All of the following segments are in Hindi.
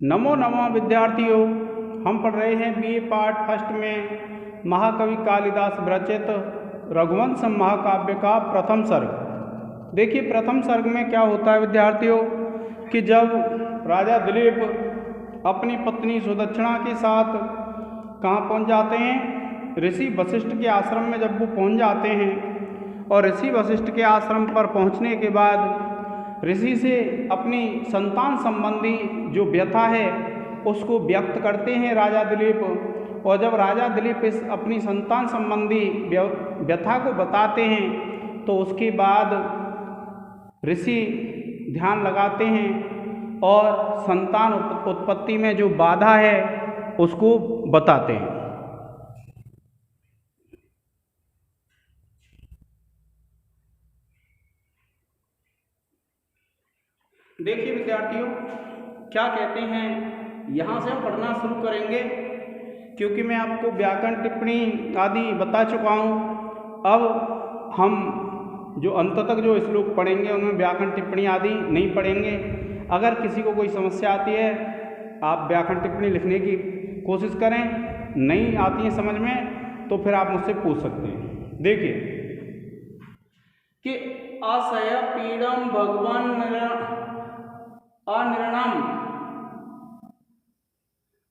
नमो नमः विद्यार्थियों, हम पढ़ रहे हैं बीए पार्ट फर्स्ट में महाकवि कालिदास विरचित रघुवंश महाकाव्य का प्रथम सर्ग। देखिए प्रथम सर्ग में क्या होता है विद्यार्थियों कि जब राजा दिलीप अपनी पत्नी सुदक्षिणा के साथ कहाँ पहुँच जाते हैं, ऋषि वशिष्ठ के आश्रम में जब वो पहुँच जाते हैं और ऋषि वशिष्ठ के आश्रम पर पहुँचने के बाद ऋषि से अपनी संतान संबंधी जो व्यथा है उसको व्यक्त करते हैं राजा दिलीप। और जब राजा दिलीप इस अपनी संतान संबंधी व्यथा को बताते हैं तो उसके बाद ऋषि ध्यान लगाते हैं और संतान उत्पत्ति में जो बाधा है उसको बताते हैं। देखिए विद्यार्थियों क्या कहते हैं, यहाँ से हम पढ़ना शुरू करेंगे क्योंकि मैं आपको व्याकरण टिप्पणी आदि बता चुका हूँ। अब हम जो अंत तक जो श्लोक पढ़ेंगे उनमें व्याकरण टिप्पणी आदि नहीं पढ़ेंगे। अगर किसी को कोई समस्या आती है आप व्याकरण टिप्पणी लिखने की कोशिश करें, नहीं आती है समझ में तो फिर आप मुझसे पूछ सकते हैं। देखिए कि असह्य पीड़म भगवान अनिर्णम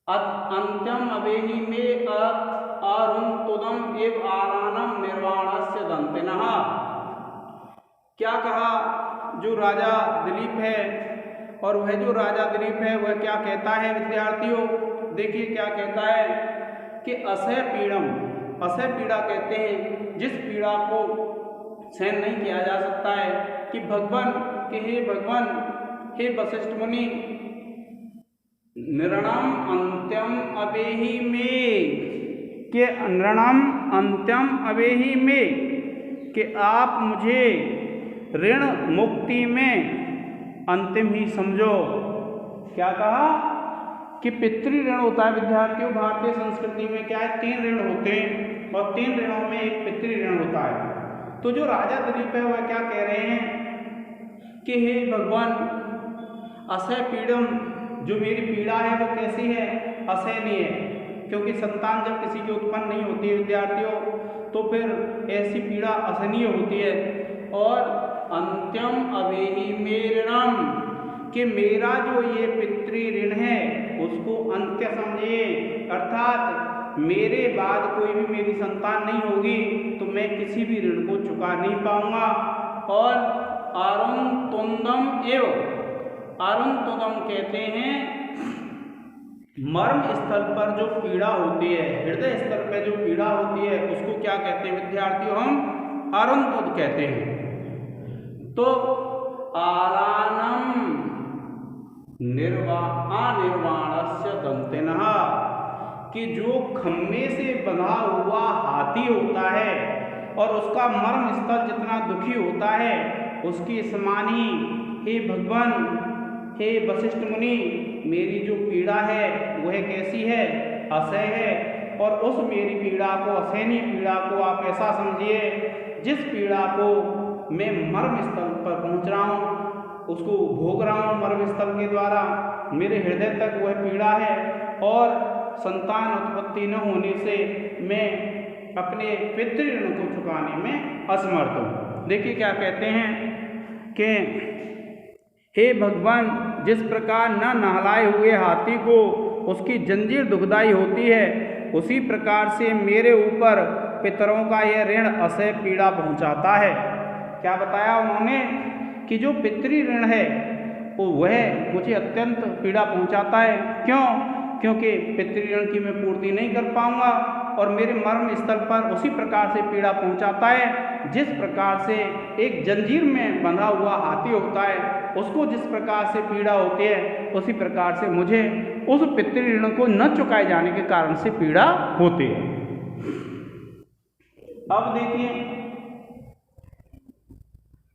अंत्यम अवेहि में अरुंतुदम एव आरानम निर्वाणस्य दंतिनः। क्या कहा जो राजा दिलीप है, और वह जो राजा दिलीप है वह क्या कहता है विद्यार्थियों, देखिए क्या कहता है कि असह्य पीड़म, असह्य पीड़ा कहते हैं जिस पीड़ा को सहन नहीं किया जा सकता है, कि भगवान के हे भगवान हे वशिष्ठ मुनि नृणम अंत्यम अवेहि में, के नृणम अंत्यम अवेहि में कि आप मुझे ऋण मुक्ति में अंतिम ही समझो। क्या कहा कि पितृ ऋण होता है विद्यार्थियों, भारतीय संस्कृति में क्या है, 3 ऋण होते हैं और 3 ऋणों में एक पितृ ऋण होता है। तो जो राजा दिलीप है वह क्या कह रहे हैं कि हे भगवान असह्य पीड़म, जो मेरी पीड़ा है वो कैसी है, असहनीय है, क्योंकि संतान जब किसी की उत्पन्न नहीं होती है विद्यार्थियों तो फिर ऐसी पीड़ा असहनीय होती है। और अंत्यम अवेहि में ऋणम, कि मेरा जो ये पितृ ऋण है उसको अंत्य समझिए, अर्थात मेरे बाद कोई भी मेरी संतान नहीं होगी तो मैं किसी भी ऋण को चुका नहीं पाऊंगा। और अरुण तुंदम एवं, अरुण तुदम कहते हैं मर्म स्थल पर जो पीड़ा होती है, हृदय स्तर पर जो पीड़ा होती है उसको क्या कहते हैं विद्यार्थियों, हम अरुण तुद कहते हैं। तो आरानम निर्वाणस्य दंतिनः, कि जो खम्भे से बंधा हुआ हाथी होता है और उसका मर्म स्थल जितना दुखी होता है उसके समान ही हे भगवान हे वशिष्ठ मुनि मेरी जो पीड़ा है वह कैसी है, असह्य है। और उस मेरी पीड़ा को, असहनीय पीड़ा को आप ऐसा समझिए जिस पीड़ा को मैं मर्म स्थल पर पहुंच रहा हूं, उसको भोग रहा हूं मर्म स्थल के द्वारा, मेरे हृदय तक वह पीड़ा है और संतान उत्पत्ति न होने से मैं अपने पितृ ऋण को चुकाने में असमर्थ हूँ। देखिए क्या कहते हैं कि हे भगवान जिस प्रकार न नहलाए हुए हाथी को उसकी जंजीर दुखदाई होती है उसी प्रकार से मेरे ऊपर पितरों का यह ऋण असह्य पीड़ा पहुंचाता है। क्या बताया उन्होंने कि जो पितृ ऋण है वह मुझे अत्यंत पीड़ा पहुंचाता है। क्यों? क्योंकि पितृ ऋण की मैं पूर्ति नहीं कर पाऊंगा और मेरे मर्म स्थल पर उसी प्रकार से पीड़ा पहुंचाता है जिस प्रकार से एक जंजीर में बंधा हुआ हाथी होता है उसको जिस प्रकार से पीड़ा होती है उसी प्रकार से मुझे उस पितृ ऋण को न चुकाए जाने के कारण से पीड़ा होती है। अब देखिए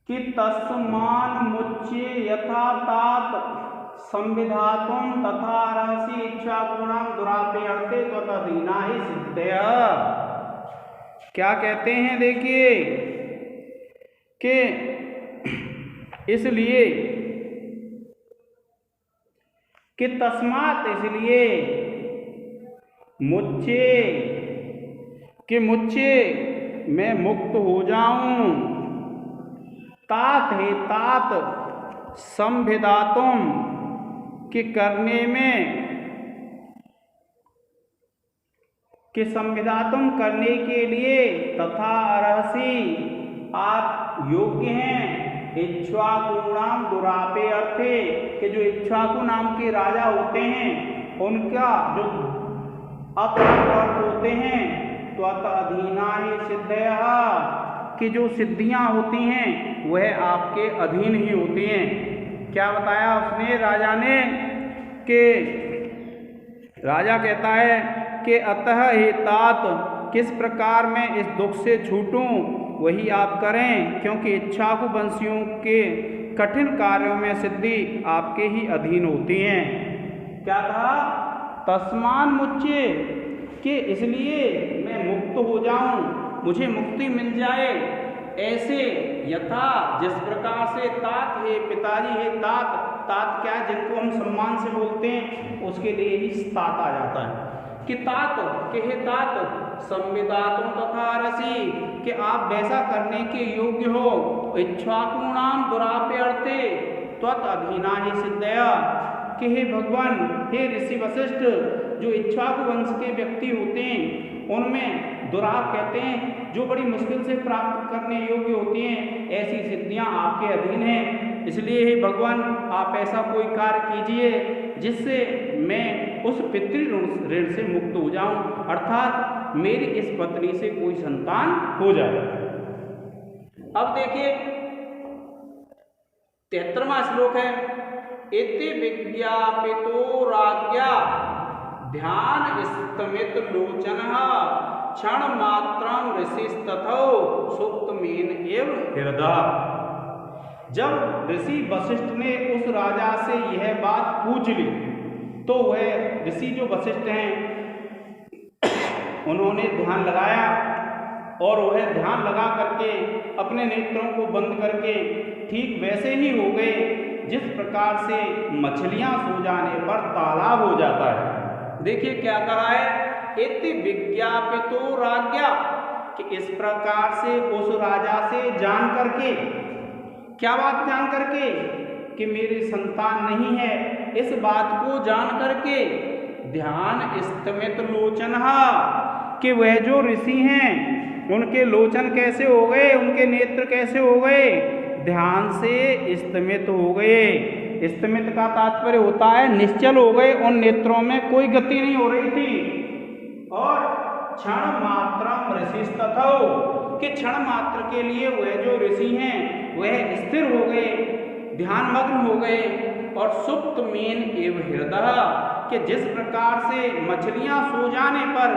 कि तस्मान मुच्ये यथा तात संविधातुम तथा रहसी इच्छा गुणम दुरापे अर्थे त्वतदीना ही सिद्धय। क्या कहते हैं देखिए कि इसलिए कि तस्मात् इसलिए मुझसे कि मुझसे मैं मुक्त हो जाऊं, तात है तात संविदातुम कि करने में कि संविदातुम करने के लिए, तथा अर्हसि आप योग्य हैं, इक्ष्वाकुणाम दुरापे अर्थे कि जो इक्ष्वाकु नाम के राजा होते हैं उनका जो अर्थ होते हैं त्वत अधीना ही सिद्धयः कि जो सिद्धियां होती हैं वह आपके अधीन ही होती हैं। क्या बताया उसने राजा ने कि राजा कहता है कि अतः हे तात किस प्रकार मैं इस दुख से छूटूं वही आप करें, क्योंकि इक्ष्वाकु वंशियों के कठिन कार्यों में सिद्धि आपके ही अधीन होती हैं। क्या कहा? तस्मान मुझे कि इसलिए मैं मुक्त हो जाऊं, मुझे मुक्ति मिल जाए, ऐसे यथा जिस प्रकार से तात है पिताजी है, तात तात क्या है जिनको हम सम्मान से बोलते हैं उसके लिए ही तात आ जाता है कि तात के हे तात संविदातुम तथा रसी कि आप वैसा करने के योग्य हो, इक्ष्वाकुणाम दुरापे अर्थे त्वत अधीना ही सिद्धया कि हे भगवान हे ऋषि वशिष्ठ जो इक्ष्वाकु वंश के व्यक्ति होते हैं उनमें दुराप कहते हैं जो बड़ी मुश्किल से प्राप्त करने योग्य होती हैं, ऐसी सिद्धियां आपके अधीन हैं। इसलिए हे भगवान आप ऐसा कोई कार्य कीजिए जिससे मैं उस पितृ ऋण से मुक्त हो जाऊं, अर्थात मेरी इस पत्नी से कोई संतान हो जाए। अब देखिए 73वां श्लोक है, इति विज्ञापितो राज्ञा ध्यान स्तमित लोचनः क्षण मात्रं ऋषिस्तथो सुप्तमेन एव हृदय। जब ऋषि वशिष्ठ ने उस राजा से यह बात पूछ ली तो वह ऋषि जो वशिष्ठ हैं उन्होंने ध्यान लगाया और वह ध्यान लगा करके अपने नेत्रों को बंद करके ठीक वैसे ही हो गए जिस प्रकार से मछलियां सो जाने पर तालाब हो जाता है। देखिए क्या कहा है, इति विज्ञापितो राज्ञा कि इस प्रकार से उस राजा से जान करके, क्या बात जान करके कि मेरी संतान नहीं है, इस बात को जान करके ध्यान स्तमित लोचनः कि वह जो ऋषि हैं उनके लोचन कैसे हो गए, उनके नेत्र कैसे हो गए, ध्यान से स्तमित हो गए। स्तमित का तात्पर्य होता है निश्चल हो गए, उन नेत्रों में कोई गति नहीं हो रही थी। और क्षण मात्रम ऋषिस्तथो कि क्षण मात्र के लिए वह जो ऋषि हैं वह स्थिर हो गए, ध्यान मग्न हो गए। और सुप्त मेन एव हृदय कि जिस प्रकार से मछलियां सो जाने पर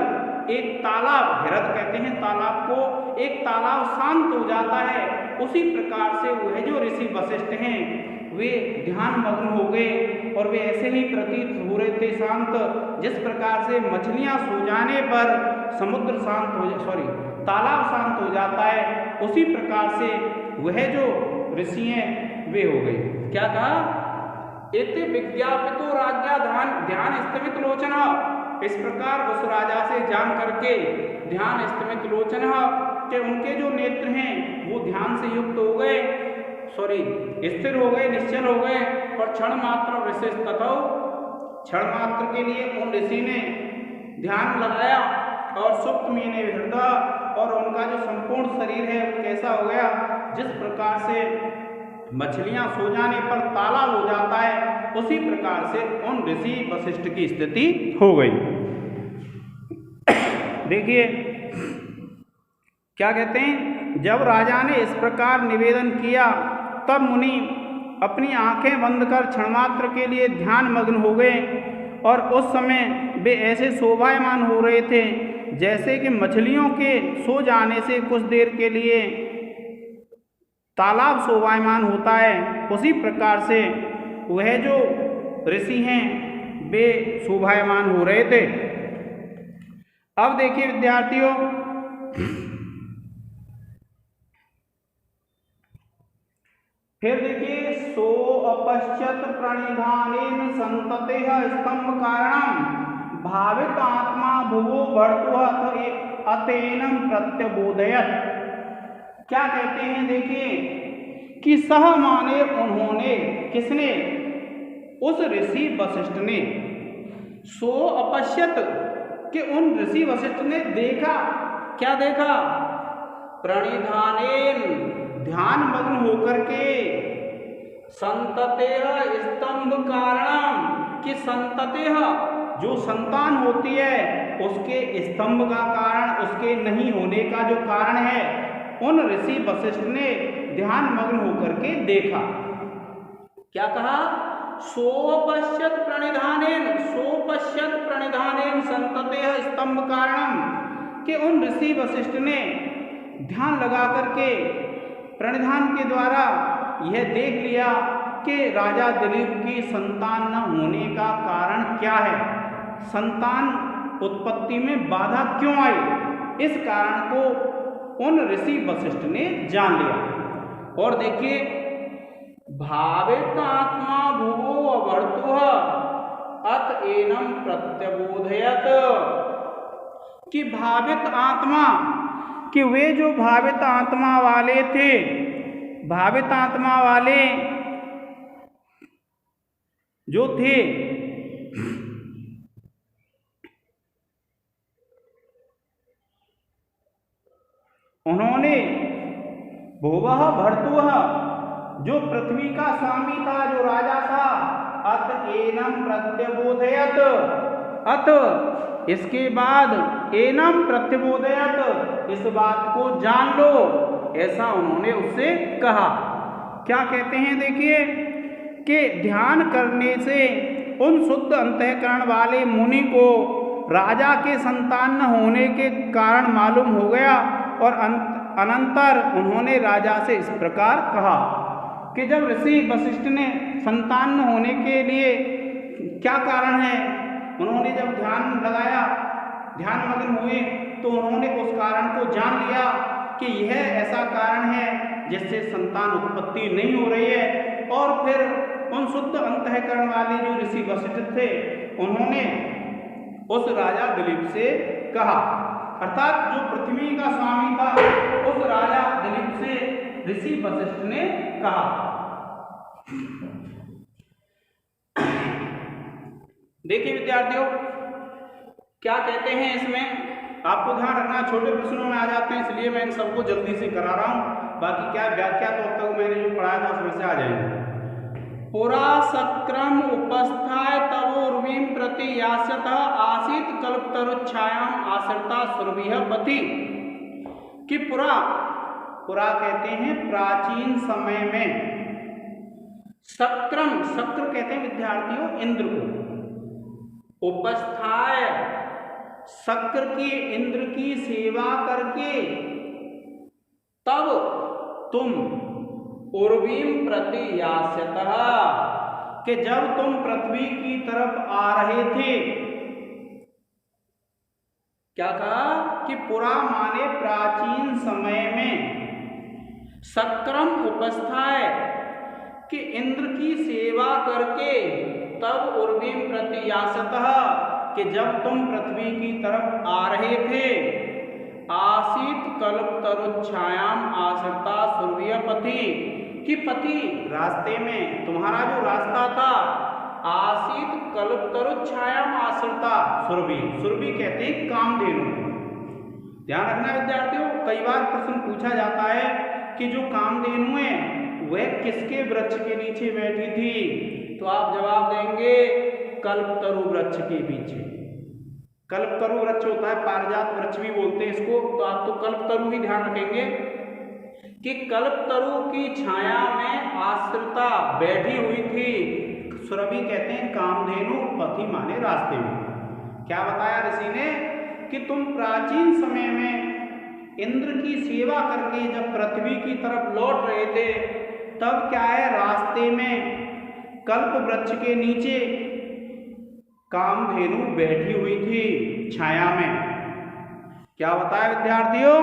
एक तालाब, हृद कहते हैं तालाब को, एक तालाब शांत हो जाता है, उसी प्रकार से वह जो ऋषि वशिष्ठ हैं वे ध्यान मग्न हो गए और वे ऐसे ही प्रतीत हो रहे थे शांत, जिस प्रकार से मछलियां सो जाने पर समुद्र शांत हो तालाब शांत हो जाता है, उसी प्रकार से वह जो ऋषि हैं वे हो गए। क्या कहा? इति विज्ञापितो राज्ञा ध्यान स्तमित लोचना, इस प्रकार उस राजा से जान करके ध्यान स्तमित लोचना के उनके जो नेत्र हैं वो ध्यान से युक्त हो गए, स्थिर हो गए, निश्चल हो गए। और क्षण मात्र ऋषिस्तथो क्षण मात्र के लिए उन ऋषि ने ध्यान लगाया और सुप्त मेन हृदय, और उनका जो संपूर्ण शरीर है वो कैसा हो गया, जिस प्रकार से मछलियां सो जाने पर तालाब हो जाता है, उसी प्रकार से उन ऋषि वशिष्ठ की स्थिति हो गई। देखिए क्या कहते हैं, जब राजा ने इस प्रकार निवेदन किया तब मुनि अपनी आंखें बंद कर क्षणमात्र के लिए ध्यान मग्न हो गए, और उस समय वे ऐसे शोभायमान हो रहे थे जैसे कि मछलियों के सो जाने से कुछ देर के लिए तालाब शोभायमान होता है, उसी प्रकार से वह जो ऋषि हैं वे शोभायमान हो रहे थे। अब देखिए विद्यार्थियों, फिर देखिए सो अपश्यत प्रणिधानेन संततेः स्तंभ कारणम भावित आत्मा भुवो भर्तुः अतेनम प्रत्यबोधयत। क्या कहते हैं, देखिए कि सह माने उन्होंने, किसने, उस ऋषि वशिष्ठ ने, सो अपश्यत कि उन ऋषि वशिष्ठ ने देखा, क्या देखा, प्रणिधानेन ध्यान मग्न होकर के, संततेः स्तंभ कारणम कि संततेः जो संतान होती है उसके स्तंभ का कारण, उसके नहीं होने का जो कारण है, उन ऋषि वशिष्ठ ने ध्यान मग्न होकर के देखा। क्या कहा, सोपश्यत प्रणिधानेन, सोपश्यत प्रणिधानेन संततेः स्तंभ कारणम कि उन ऋषि वशिष्ठ ने ध्यान लगा करके प्रणिधान के द्वारा यह देख लिया कि राजा दिलीप की संतान न होने का कारण क्या है, संतान उत्पत्ति में बाधा क्यों आई, इस कारण को उन ऋषि वशिष्ठ ने जान लिया। और देखिए, भावित आत्मा भुवो अभर्तुः अतएनम प्रत्यबोधयत कि भावित आत्मा, कि वे जो भावित आत्मा वाले थे, भावित आत्मा वाले जो थे, उन्होंने भुवः भर्तुः जो पृथ्वी का स्वामी था, जो राजा था, अतएनम प्रत्यबोधयत, अत इसके बाद एनम प्रत्यबोधयत इस बात को जान लो, ऐसा उन्होंने उससे कहा। क्या कहते हैं, देखिए कि ध्यान करने से उन शुद्ध अंतःकरण वाले मुनि को राजा के संतान न होने के कारण मालूम हो गया और अनंतर उन्होंने राजा से इस प्रकार कहा कि जब ऋषि वशिष्ठ ने संतान न होने के लिए क्या कारण है, उन्होंने जब ध्यान लगाया, ध्यान मग्न हुए, तो उन्होंने उस कारण को जान लिया कि यह ऐसा कारण है जिससे संतान उत्पत्ति नहीं हो रही है। और फिर उन शुद्ध अंतःकरण वाले जो ऋषि वशिष्ठ थे, उन्होंने उस राजा दिलीप से कहा, अर्थात जो पृथ्वी का स्वामी था, उस राजा दिलीप से ऋषि वशिष्ठ ने कहा। देखिए विद्यार्थियों, क्या कहते हैं इसमें, आपको ध्यान रखना, छोटे प्रश्नों में आ जाते हैं, इसलिए मैं इन सबको जल्दी से करा रहा हूं, बाकी क्या व्याख्या तो अब तक मैंने जो पढ़ाया था उसमें से आ जाएंगे। पुरा सक्रम उपस्थाय तवोर्वीं प्रति यास्यतः आसीत कल्पतरुच्छायाम आश्रिता सुरभिः पति। कि पुरा, पुरा कहते हैं प्राचीन समय में, सक्रम, सक्र कहते हैं विद्यार्थियों इंद्र को, उपस्थाय सक्र की, इंद्र की सेवा करके, तब तुम उर्वीं प्रति यास्यतः कि जब तुम पृथ्वी की तरफ आ रहे थे। क्या कहा कि पुरा माने प्राचीन समय में, सक्रम उपस्थाय कि इंद्र की सेवा करके, तब उर्वीं प्रति यास्यतः कि जब तुम पृथ्वी की तरफ आ रहे थे, आसीत कल्पतरुच्छायाम आश्रिता सुरभिः पति कि पति रास्ते में, तुम्हारा जो रास्ता था, आसीत कल्पतरुच्छायाम आश्रिता सुरभि, सुरभि कहते हैं कामधेनु। ध्यान रखना विद्यार्थियों, कई बार प्रश्न पूछा जाता है कि जो कामधेनु है वह किसके वृक्ष के नीचे बैठी थी, तो आप जवाब देंगे कल्पतरु वृक्ष के पीछे। कल्पतरु वृक्ष होता है, पारिजात वृक्ष भी बोलते हैं इसको, तो आप तो कल्पतरु ही ध्यान रखेंगे कि कल्पतरु की छाया में आश्रिता बैठी हुई थी। सुरभि कहते हैं कामधेनु, पति माने रास्ते में। क्या बताया ऋषि ने कि तुम प्राचीन समय में इंद्र की सेवा करके जब पृथ्वी की तरफ लौट रहे थे, तब क्या है, रास्ते में कल्प वृक्ष के नीचे कामधेनु बैठी हुई थी छाया में। क्या बताया विद्यार्थियों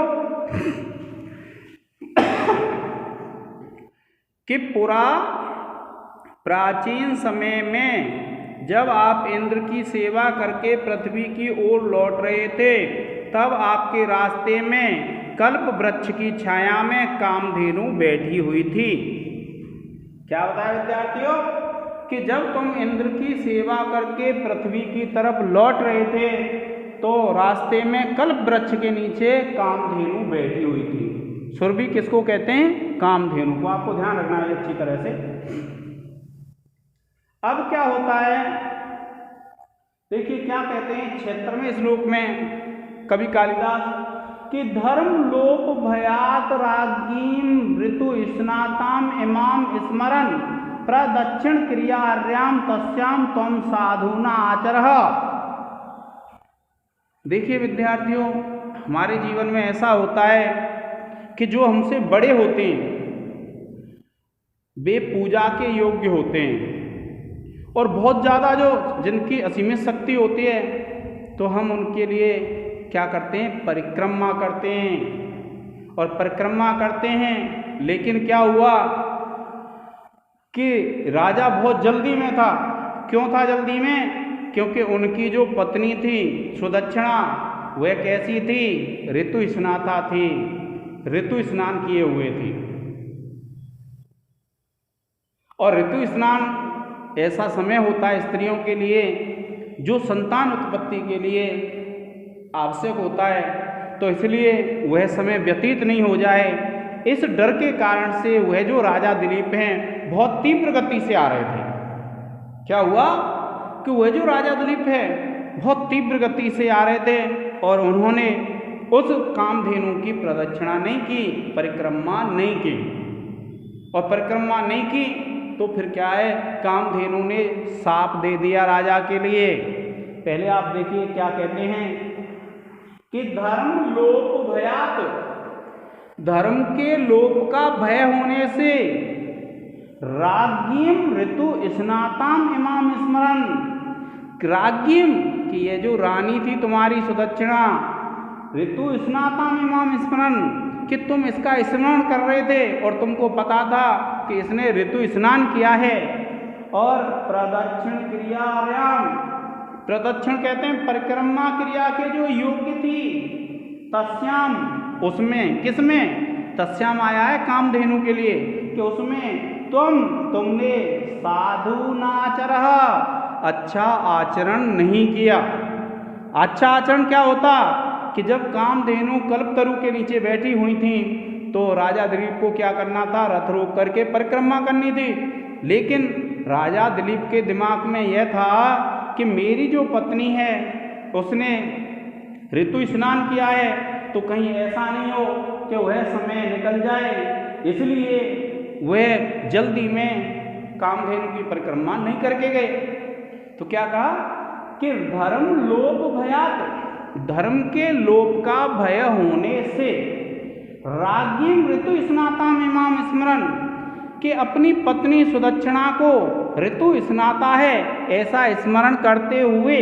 कि पुरा प्राचीन समय में जब आप इंद्र की सेवा करके पृथ्वी की ओर लौट रहे थे, तब आपके रास्ते में कल्प वृक्ष की छाया में कामधेनु बैठी हुई थी। क्या बताया विद्यार्थियों कि जब तुम इंद्र की सेवा करके पृथ्वी की तरफ लौट रहे थे तो रास्ते में कल्प वृक्ष के नीचे कामधेनु बैठी हुई थी। सुरभि किसको कहते हैं? कामधेनु को। आपको ध्यान रखना है अच्छी तरह से। अब क्या होता है, देखिए क्या कहते हैं 76वें श्लोक में कवि कालिदास कि धर्म लोप भयात राज्ञीम ऋतु स्नाताम इमाम स्मरन प्रदक्षिण क्रियार्याम तस्याम त्वम साधुना आचरः। देखिए विद्यार्थियों, हमारे जीवन में ऐसा होता है कि जो हमसे बड़े होते हैं वे पूजा के योग्य होते हैं, और बहुत ज़्यादा जो जिनकी असीमित शक्ति होती है तो हम उनके लिए क्या करते हैं? परिक्रमा करते हैं और परिक्रमा करते हैं। लेकिन क्या हुआ कि राजा बहुत जल्दी में था। क्यों था जल्दी में? क्योंकि उनकी जो पत्नी थी सुदक्षिणा वह कैसी थी? ऋतु स्नाता थी, ऋतु स्नान किए हुए थी। और ऋतु स्नान ऐसा समय होता है स्त्रियों के लिए जो संतान उत्पत्ति के लिए आवश्यक होता है, तो इसलिए वह समय व्यतीत नहीं हो जाए, इस डर के कारण से वह जो राजा दिलीप हैं बहुत तीव्र गति से आ रहे थे। क्या हुआ कि वह जो राजा दिलीप है बहुत तीव्र गति से आ रहे थे और उन्होंने उस कामधेनु की प्रदक्षिणा नहीं की, परिक्रमा नहीं की। और परिक्रमा नहीं की तो फिर क्या है, कामधेनु ने शाप दे दिया राजा के लिए। पहले आप देखिए क्या कहते हैं कि धर्म लोप भयात, धर्म के लोप का भय होने से राज्ञीम ऋतु स्नाताम इमाम स्मरन, राज्ञीम कि ये जो रानी थी तुम्हारी सुदक्षिणा, ऋतु स्नाताम इमाम स्मरन कि तुम इसका स्मरण कर रहे थे और तुमको पता था कि इसने ऋतु स्नान किया है। और प्रदक्षिण क्रियार्याम, प्रदक्षिण कहते हैं परिक्रमा क्रिया के जो योग्य थी, तस्याम उसमें, किसमें? तस्याम आया है कामधेनु के लिए कि उसमें तुमने साधु नाचरः, अच्छा आचरण नहीं किया। अच्छा आचरण क्या होता कि जब कामधेनु कल्पतरु के नीचे बैठी हुई थी तो राजा दिलीप को क्या करना था? रथ रोक करके परिक्रमा करनी थी। लेकिन राजा दिलीप के दिमाग में यह था कि मेरी जो पत्नी है उसने ऋतु स्नान किया है तो कहीं ऐसा नहीं हो कि वह समय निकल जाए, इसलिए वह जल्दी में कामधेनु की परिक्रमा नहीं करके गए। तो क्या कहा कि धर्म लोप भयात, धर्म के लोप का भय होने से राज्ञीम ऋतु स्नाताम इमाम स्मरन कि अपनी पत्नी सुदक्षिणा को ऋतु स्नाता है ऐसा स्मरण करते हुए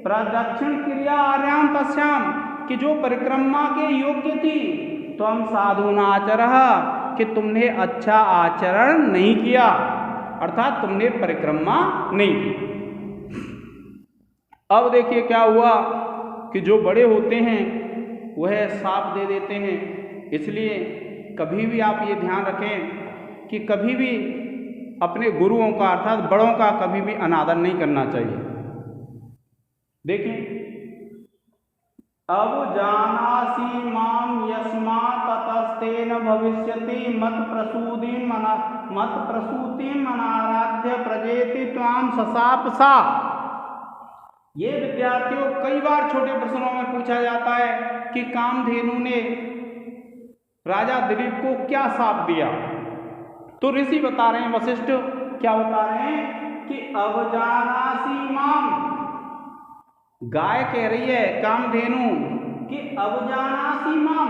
प्रदक्षिण क्रिया आर्याम तस्याम कि जो परिक्रमा के योग्य थी तो हम साधुना आचरः कि तुमने अच्छा आचरण नहीं किया, अर्थात तुमने परिक्रमा नहीं की। अब देखिए क्या हुआ कि जो बड़े होते हैं वह शाप दे देते हैं। इसलिए कभी भी आप ये ध्यान रखें कि कभी भी अपने गुरुओं का अर्थात बड़ों का कभी भी अनादर नहीं करना चाहिए। देखिए अब जानासि माम यस्मात् ततस्तेन भविष्यति मत प्रसूतिम अनाराध्य प्रजेति त्वाम सशाप सा। ये विद्यार्थियों कई बार छोटे प्रश्नों में पूछा जाता है कि कामधेनु ने राजा दिलीप को क्या शाप दिया। तो ऋषि बता रहे हैं, वशिष्ठ क्या बता रहे हैं कि अवजानासि माम, गाय कह रही है कामधेनु कि अवजानासि माम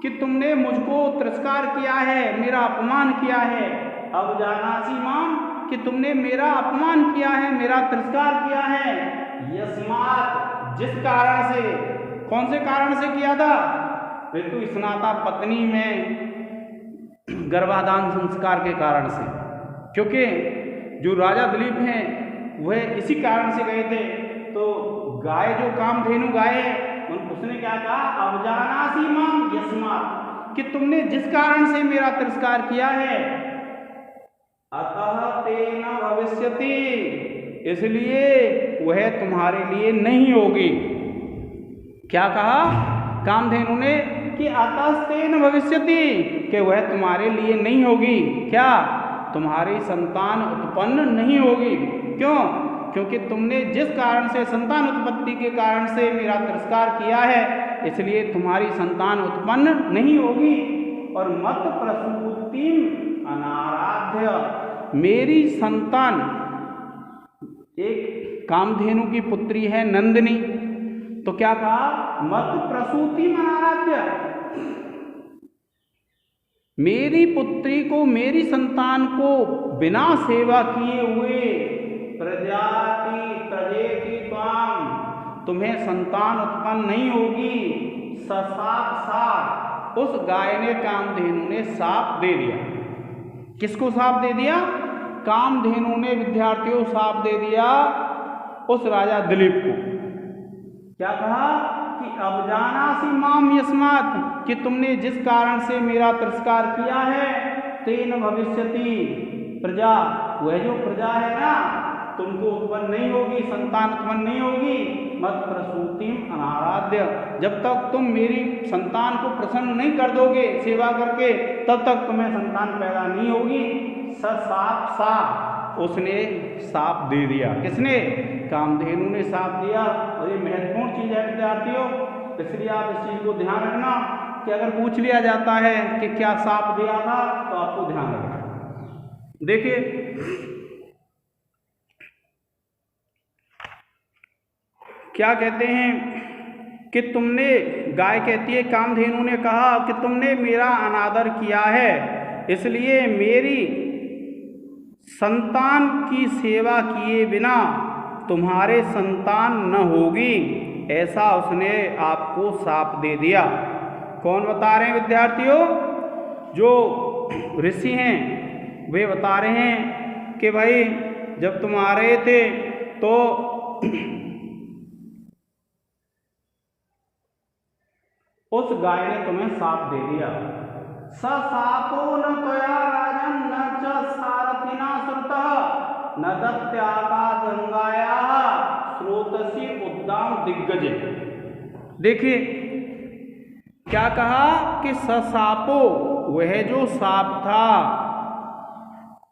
कि तुमने मुझको तिरस्कार किया है, मेरा अपमान किया है। अवजानासि माम कि तुमने मेरा अपमान किया है, मेरा तिरस्कार किया है। यस्मात् जिस कारण से, कौन से कारण से किया था? ऋतु स्नाता पत्नी में गर्भाधान संस्कार के कारण से। क्योंकि जो राजा दिलीप हैं वह इसी कारण से गए थे। तो गाय जो कामधेनु गाय है उसने क्या कहा, अवजानासि माम यस्मात्, कि तुमने जिस कारण से मेरा तिरस्कार किया है, अतः तेन भविष्यति, इसलिए वह तुम्हारे लिए नहीं होगी। क्या कहा कामधेनु ने कि अतस्तेन भविष्यति, कि वह तुम्हारे लिए नहीं होगी। क्या, तुम्हारी संतान उत्पन्न नहीं होगी। क्यों? क्योंकि तुमने जिस कारण से संतान उत्पत्ति के कारण से मेरा तिरस्कार किया है, इसलिए तुम्हारी संतान उत्पन्न नहीं होगी। और मत प्रसूतिम अनाराध्य, मेरी संतान एक कामधेनु की पुत्री है नंदिनी। तो क्या कहा, मत प्रसूतिम अनाराध्य, मेरी पुत्री को, मेरी संतान को बिना सेवा किए हुए प्रजेति त्वाम, तुम्हें संतान उत्पन्न नहीं होगी। ससाप साप, उस गाय ने, कामधेनु ने साप दे दिया। किसको साप दे दिया? कामधेनु ने विद्यार्थियों साप दे दिया उस राजा दिलीप को। क्या कहा कि अवजानासि माम यस्मात्, कि तुमने जिस कारण से मेरा तिरस्कार किया है, तेन भविष्यति प्रजा, वह जो प्रजा है ना तुमको उत्पन्न नहीं होगी, संतान उत्पन्न नहीं होगी। मत प्रसूतिम अनाराध्य, जब तक तुम मेरी संतान को प्रसन्न नहीं कर दोगे सेवा करके, तब तक तुम्हें संतान पैदा नहीं होगी। साप साप, उसने साप दे दिया। किसने? कामधेनु ने साप दिया। और ये महत्वपूर्ण चीज है विद्यार्थियों, इसलिए आप इस चीज को ध्यान रखना कि अगर पूछ लिया जाता है कि क्या साप दिया था, तो आपको ध्यान रखना। देखिए क्या कहते हैं कि तुमने, गाय कहती है कामधेनु ने कहा कि तुमने मेरा अनादर किया है, इसलिए मेरी संतान की सेवा किए बिना तुम्हारे संतान न होगी, ऐसा उसने आपको शाप दे दिया। कौन बता रहे हैं विद्यार्थियों? जो ऋषि हैं वे बता रहे हैं कि भाई जब तुम आ रहे थे तो उस गाय ने तुम्हें साप दे दिया। सापो न त्वया राजन न च सारथिना श्रुतः न दत्याकाशगंगायाः स्रोतसी उद्दाम दिग्गजे। देखिए क्या कहा कि ससापो, वह जो साप था,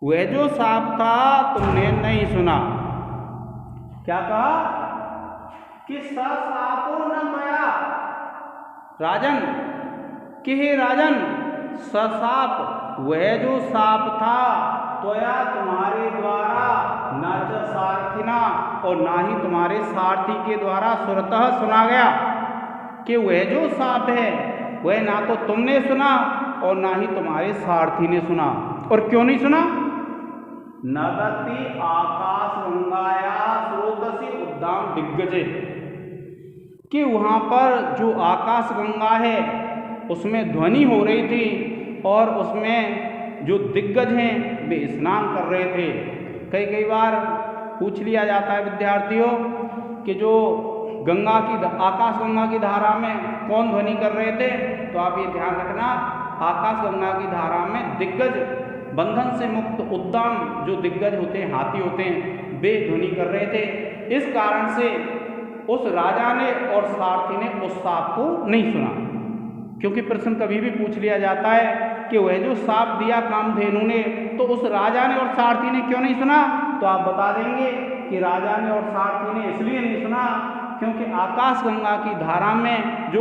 वह जो साप था तुमने नहीं सुना। क्या कहा कि ससापो न त्वया राजन, कि हे राजन, ससाप, वह जो साप था, त्वया तुम्हारे द्वारा, न च सारथिना, और ना ही तुम्हारे सारथी के द्वारा, सुरतः सुना गया। कि वह जो साप है वह ना तो तुमने सुना और ना ही तुम्हारे सारथी ने सुना। और क्यों नहीं सुना? नदति आकाशगंगाया स्रोतसी उद्दाम दिग्गजे, कि वहाँ पर जो आकाश गंगा है उसमें ध्वनि हो रही थी और उसमें जो दिग्गज हैं वे स्नान कर रहे थे। कई बार पूछ लिया जाता है विद्यार्थियों कि जो गंगा की, आकाश गंगा की धारा में कौन ध्वनि कर रहे थे, तो आप ये ध्यान रखना, आकाश गंगा की धारा में दिग्गज, बंधन से मुक्त उद्दाम जो दिग्गज होते हैं, हाथी होते हैं, वे ध्वनि कर रहे थे। इस कारण से उस राजा ने और सारथी ने उस साप को नहीं सुना। क्योंकि प्रश्न कभी भी पूछ लिया जाता है कि वह जो साप दिया कामधेनु ने, तो उस राजा ने और सारथी ने क्यों नहीं सुना, तो आप बता देंगे कि राजा ने और सारथी ने इसलिए नहीं सुना क्योंकि आकाश गंगा की धारा में जो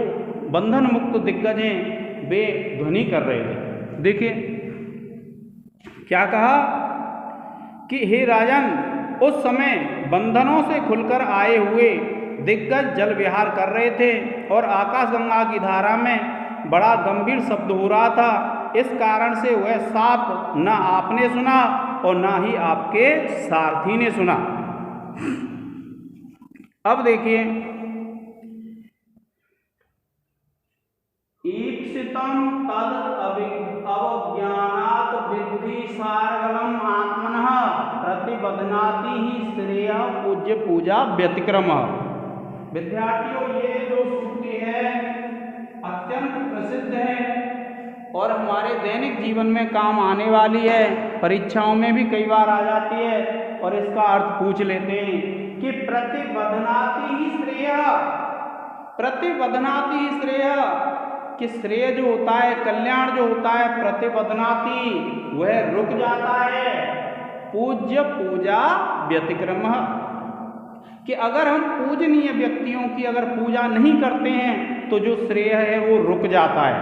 बंधन मुक्त दिग्गज हैं वे ध्वनि कर रहे थे। देखिए क्या कहा कि हे राजन, उस समय बंधनों से खुलकर आए हुए दिग्गज जल विहार कर रहे थे और आकाश गंगा की धारा में बड़ा गंभीर शब्द हो रहा था। इस कारण से वह साप न आपने सुना और न ही आपके सारथी ने सुना। अब देखिए, ईप्सितम तद अवज्ञानात् विद्धि सारगलम आत्मनः प्रतिबध्नाति ही श्रेय पूज्य पूजा व्यतिक्रम। विद्यार्थियों, ये जो सूक्ति है अत्यंत प्रसिद्ध है और हमारे दैनिक जीवन में काम आने वाली है, परीक्षाओं में भी कई बार आ जाती है और इसका अर्थ पूछ लेते हैं कि प्रतिबध्नाति ही श्रेय, प्रतिबध्नाति ही श्रेय, कि श्रेय जो होता है, कल्याण जो होता है, प्रतिबध्नाति वह रुक जाता है, पूज्य पूजा व्यतिक्रम, कि अगर हम पूजनीय व्यक्तियों की अगर पूजा नहीं करते हैं तो जो श्रेय है वो रुक जाता है।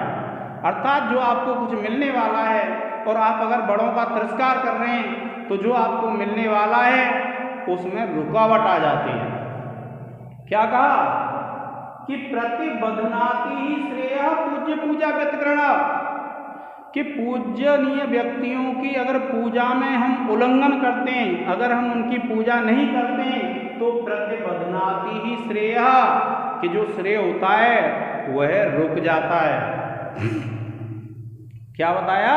अर्थात जो आपको कुछ मिलने वाला है और आप अगर बड़ों का तिरस्कार कर रहे हैं तो जो आपको मिलने वाला है उसमें रुकावट आ जाती है। क्या कहा कि प्रतिबध्नाति ही श्रेय पूज्य पूजा व्यतिक्रम, कि पूजनीय व्यक्तियों की अगर पूजा में हम उल्लंघन करते हैं, अगर हम उनकी पूजा नहीं करते हैं तो प्रतिबध्नाति ही श्रेय, कि जो श्रेय होता है वह रुक जाता है। क्या बताया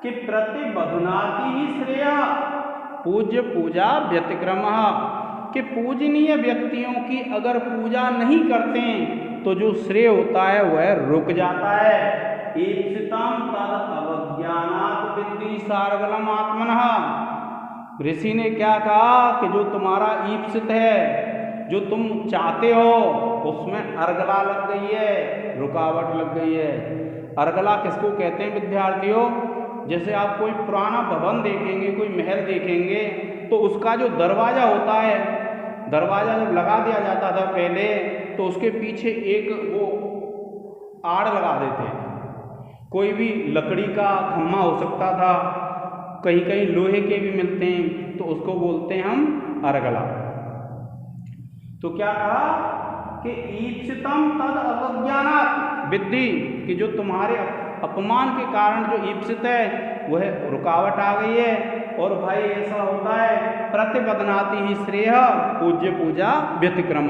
कि प्रतिबध्नाति ही श्रेय पूज्य पूजा व्यतिक्रम, कि पूजनीय व्यक्तियों की अगर पूजा नहीं करते हैं तो जो श्रेय होता है वह रुक जाता है। ईप्सितम तद अवज्ञानात् विद्धि सार्वलम आत्मनः। ऋषि ने क्या कहा कि जो तुम्हारा ईप्सित है, जो तुम चाहते हो, उसमें अर्गला लग गई है, रुकावट लग गई है। अर्गला किसको कहते हैं विद्यार्थियों? जैसे आप कोई पुराना भवन देखेंगे, कोई महल देखेंगे तो उसका जो दरवाजा होता है, दरवाजा जब लगा दिया जाता था पहले तो उसके पीछे एक वो आड़ लगा देते हैं, कोई भी लकड़ी का खम्मा हो सकता था, कहीं कहीं लोहे के भी मिलते हैं, तो उसको बोलते हैं हम अर्गला। तो क्या कहा कि ईप्सितम तद अवज्ञानात् विद्धि, कि जो तुम्हारे अपमान के कारण जो ईप्सित है वह रुकावट आ गई है। और भाई ऐसा होता है प्रतिबध्नाति ही श्रेय पूज्य पूजा व्यतिक्रम,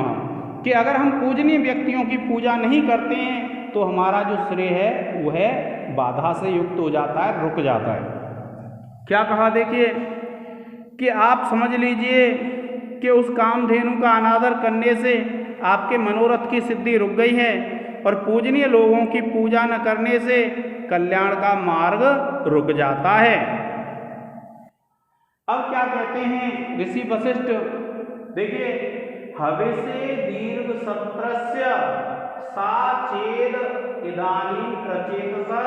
कि अगर हम पूजनीय व्यक्तियों की पूजा नहीं करते हैं तो हमारा जो श्रेय है वह बाधा से युक्त हो जाता है, रुक जाता है। क्या कहा देखिए कि आप समझ लीजिए कि उस कामधेनु का अनादर करने से आपके मनोरथ की सिद्धि रुक गई है और पूजनीय लोगों की पूजा न करने से कल्याण का मार्ग रुक जाता है। अब क्या कहते हैं ऋषि वशिष्ठ, देखिए, हविषे दीर्घ सत्रस्य साचेद इदानीं प्रचेतसा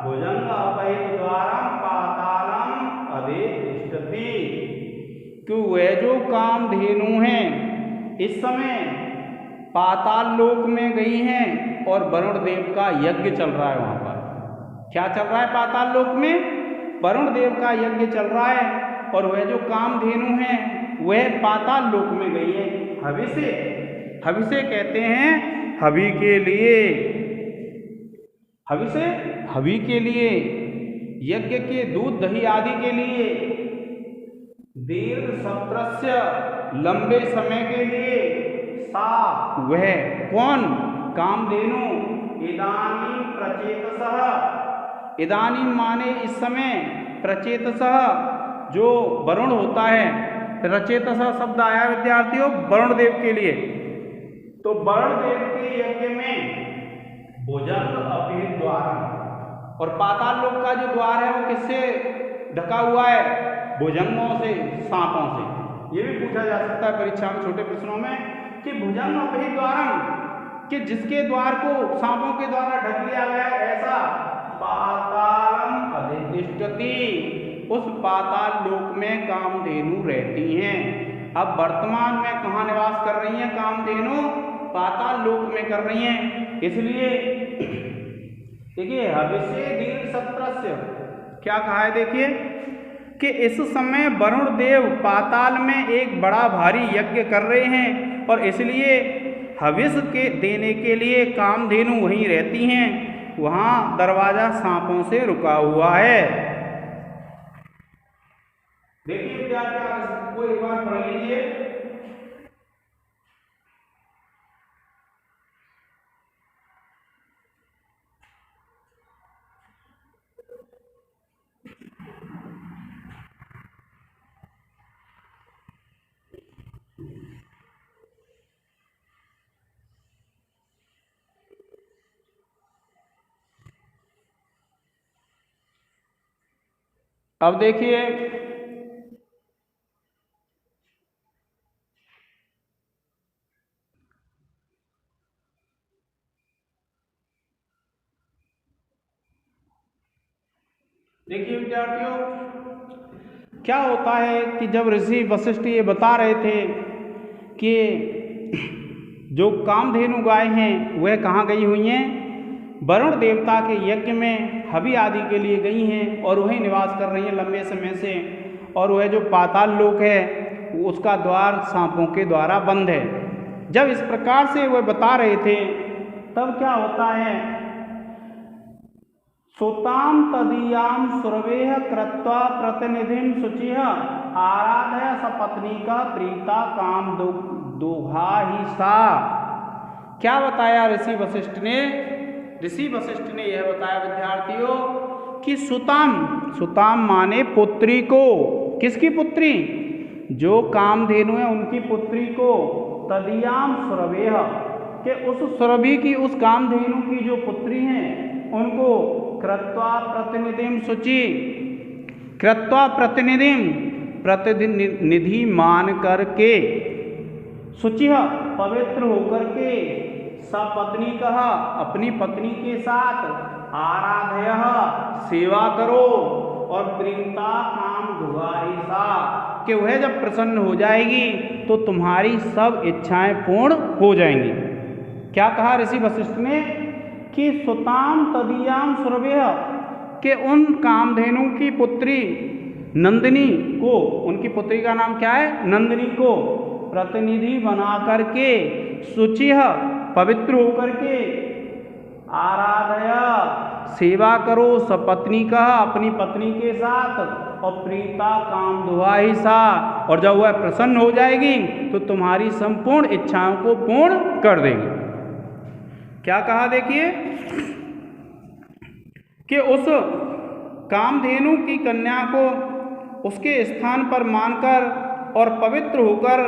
भुजंग अपहित द्वारम पातालम अधितिष्ठति, कि वह जो कामधेनु हैं इस समय पाताल लोक में गई हैं और वरुण देव का यज्ञ चल रहा है। वहां पर क्या चल रहा है? पाताल लोक में वरुण देव का यज्ञ चल रहा है और वह जो कामधेनु हैं वह पाताल लोक में गई है। हविषे, हविषे कहते हैं हवि के लिए, हविषे हवि के लिए, यज्ञ के दूध दही आदि के लिए, दीर्घ सत्रस्य लंबे समय के लिए, सा वह कौन? कामधेनु, इदानीं प्रचेतसः, इदानीं माने इस समय, प्रचेतसः जो वरुण होता है, प्रचेतसः शब्द आया विद्यार्थियों वरुण देव के लिए, तो वरुण देव के यज्ञ में भुजंग अपहित द्वार, और पाताल लोक का जो द्वार है वो किससे ढका हुआ है? भुजंगों से, सांपों से। ये भी पूछा जा सकता है परीक्षा में छोटे प्रश्नों में कि भुजंग अपहित द्वारम, कि जिसके द्वार को सांपों के द्वारा ढक लिया गया ऐसा, पातालम अधितिष्ठति, उस पाताल लोक में कामधेनु रहती हैं। अब वर्तमान में कहाँ निवास कर रही हैं कामधेनु? पाताल लोक में कर रही हैं। इसलिए देखिए हविषे दीर्घ सत्रस्य, क्या कहा है देखिए कि इस समय वरुण देव पाताल में एक बड़ा भारी यज्ञ कर रहे हैं और इसलिए हविष के देने के लिए कामधेनु वहीं रहती हैं, वहाँ दरवाजा सांपों से रुका हुआ है। देखिए विद्यार्थी को एक बार पढ़ लीजिए। अब देखिए विद्यार्थियों, क्या होता है कि जब ऋषि वशिष्ठ ये बता रहे थे कि जो कामधेनु गाय हैं वह कहाँ गई हुई हैं, वरुण देवता के यज्ञ में हवि आदि के लिए गई हैं और वहीं निवास कर रही हैं लंबे समय से, और वह जो पाताल लोक है उसका द्वार सांपों के द्वारा बंद है। जब इस प्रकार से वह बता रहे थे तब क्या होता है, सुताम तदीयाम सुरवेह कृत्वा प्रतिनिधिम शुचिः आराधय सपत्नीका प्रीता काम दोहा ही सा। क्या बताया ऋषि वशिष्ठ ने? ऋषि वशिष्ठ ने यह बताया विद्यार्थियों कि सुताम माने पुत्री को। किसकी पुत्री? जो कामधेनु है उनकी पुत्री को। तदीयाम सुरवेह के उस सुरभि की, उस कामधेनु की जो पुत्री हैं उनको कृत्वा प्रतिनिधिम शुचि, कृत्वा प्रतिनिधि मान करके, शुचिः पवित्र होकर के, सपत्नी कहा अपनी पत्नी के साथ, आराधय सेवा करो, और प्रीता काम दुहारी सा कि वह जब प्रसन्न हो जाएगी तो तुम्हारी सब इच्छाएं पूर्ण हो जाएंगी। क्या कहा ऋषि वशिष्ठ ने कि सुताम तदीयाम सुरभेह के उन कामधेनु की पुत्री नंदिनी को, उनकी पुत्री का नाम क्या है? नंदिनी को प्रतिनिधि बना करके, शुचिः पवित्र होकर के, आराधय सेवा करो, सपत्नी का अपनी पत्नी के साथ, और प्रीता काम दुहाई सा, और जब वह प्रसन्न हो जाएगी तो तुम्हारी संपूर्ण इच्छाओं को पूर्ण कर देगी। क्या कहा देखिए कि उस कामधेनु की कन्या को उसके स्थान पर मानकर और पवित्र होकर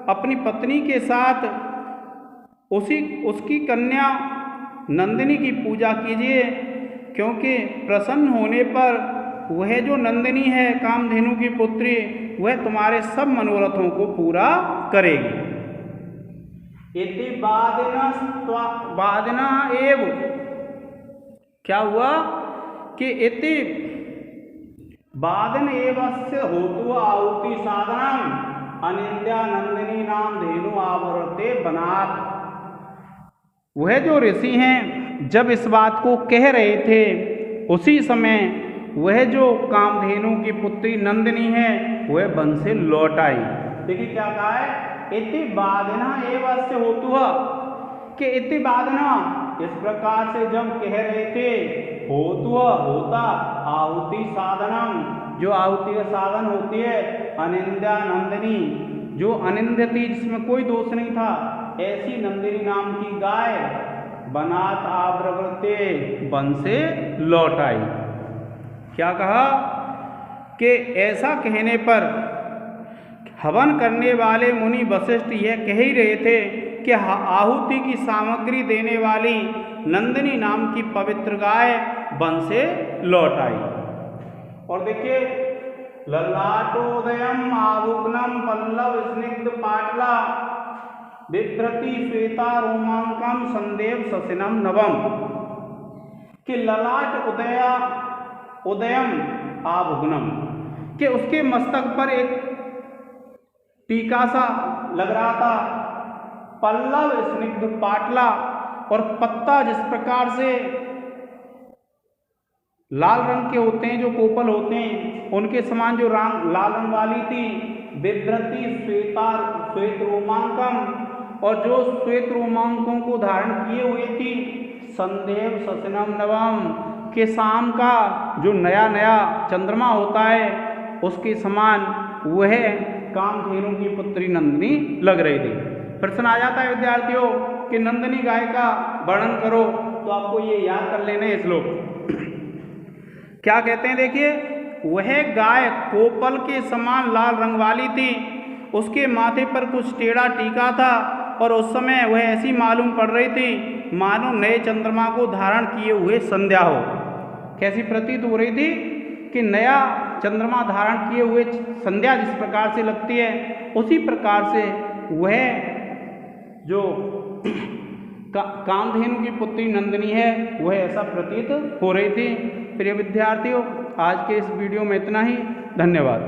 अपनी पत्नी के साथ उसकी कन्या नंदिनी की पूजा कीजिए, क्योंकि प्रसन्न होने पर वह जो नंदिनी है कामधेनु की पुत्री, वह तुम्हारे सब मनोरथों को पूरा करेगी। इति बादिना एव, क्या हुआ कि इति बादन एवस्य होतु आहुति साधनम अनिंद्या नंदिनी नाम धेनु आवरते बनात। वह जो ऋषि हैं जब इस बात को कह रहे थे उसी समय वह जो कामधेनु की पुत्री नंदिनी है वह वन से लौट आई। देखिए क्या कहा है, इति बाधना एवस्य होतुः कि इति बाधना, इस प्रकार से जब कह रहे थे, होतुः होता, आहुति साधनम, जो आहुति का साधन होती है, अनिंद्या नंदिनी, जो अनिंद्य थी जिसमें कोई दोष नहीं था, ऐसी नंदिनी नाम की गाय बनात आव्रवृते वन से लौट आई। क्या कहा कि ऐसा कहने पर हवन करने वाले मुनि वशिष्ठ यह कह ही रहे थे कि आहुति की सामग्री देने वाली नंदिनी नाम की पवित्र गाय वन से लौट आई। और देखिए, ललाटोदयम आभुग्नम पल्लव स्निग्ध पाटला बिभ्रति श्वेता रोमांकम संदेव ससिनम नवम, कि ललाट उदयम आभुग्नम, कि उसके मस्तक पर एक टीका सा लग रहा था, पल्लव स्निग्ध पाटला, और पत्ता जिस प्रकार से लाल रंग के होते हैं, जो कोपल होते हैं, उनके समान जो रंग लाल रंग वाली थी, बिभ्रति श्वेत रोमांकम, और जो श्वेत रोमांकों को धारण किए हुए थी, संदेव ससिनम नवम, के शाम का जो नया नया चंद्रमा होता है उसके समान वह कामधेनु की पुत्री नंदिनी लग रही थी। प्रश्न आ जाता है विद्यार्थियों कि नंदिनी गाय का वर्णन करो, तो आपको ये याद कर लेने श्लोक क्या कहते हैं। देखिए, वह गाय कोपल के समान लाल रंग वाली थी, उसके माथे पर कुछ टेढ़ा टीका था, और उस समय वह ऐसी मालूम पड़ रही थी मानो नए चंद्रमा को धारण किए हुए संध्या हो। कैसी प्रतीत हो रही थी कि नया चंद्रमा धारण किए हुए संध्या जिस प्रकार से लगती है, उसी प्रकार से वह जो कामधेनु की पुत्री नंदिनी है वह ऐसा प्रतीत हो रही थी। प्रिय विद्यार्थियों, आज के इस वीडियो में इतना ही। धन्यवाद।